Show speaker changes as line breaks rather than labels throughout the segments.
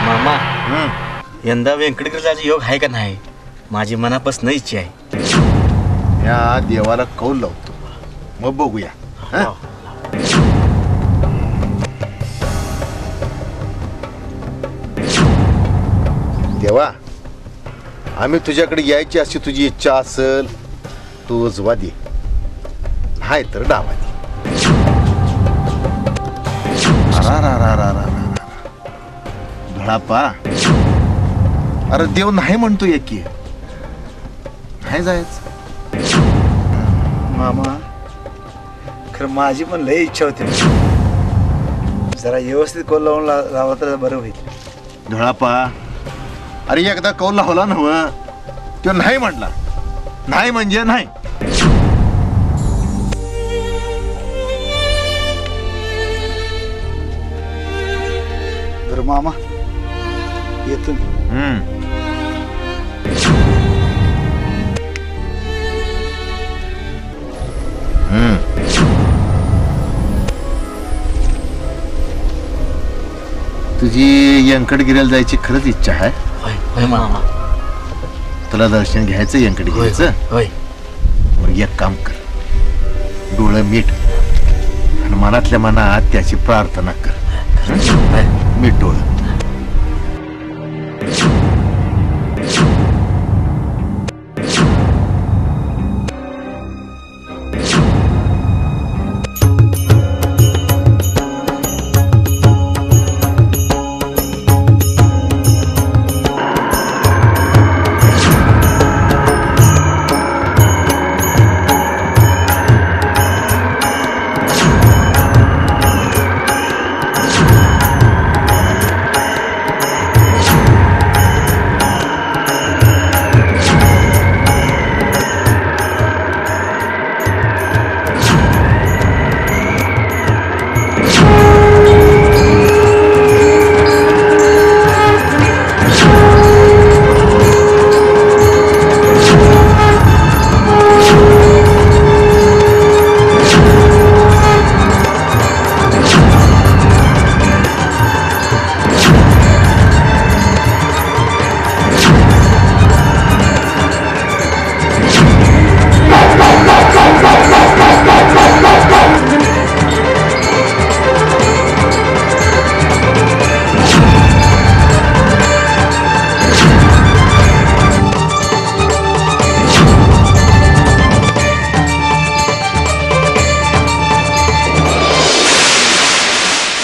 मामा यंदा व्यंकटगिरी जायचा योग आहे का नाही? माझी मनापासून इच्छा आहे.
या देवाला कौल लावतो, मग बघूया. देवा, आम्ही तुझ्याकडे यायची अशी तुझी इच्छा असेल तू उजवा दे, नाही तर डावा दे. धडापा, अरे देव नाही म्हणतो की नाही जायचं.
मामा खरं माझी पण लई इच्छा होती, जरा व्यवस्थित कौल लावून लावला तर बरं होईल.
धडापा, अरे एकदा कौल लावला नव, तो नाही म्हटला, नाही म्हणजे नाही.
बरं मामा येतो.
तुझी व्यंकटगिरीला जायची खरंच इच्छा आहे?
होय मामा.
तुला दर्शन घ्यायचं व्यंकटगिरीचं?
होय.
मग एक काम कर, डोळं मीठ आणि मनातल्या मनात त्याची प्रार्थना कर. मीठ डोळं.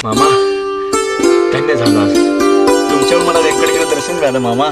मामा धन्य झाला, तुमच्यावर मला व्यंकटगिरी दर्शन मिळालं. मामा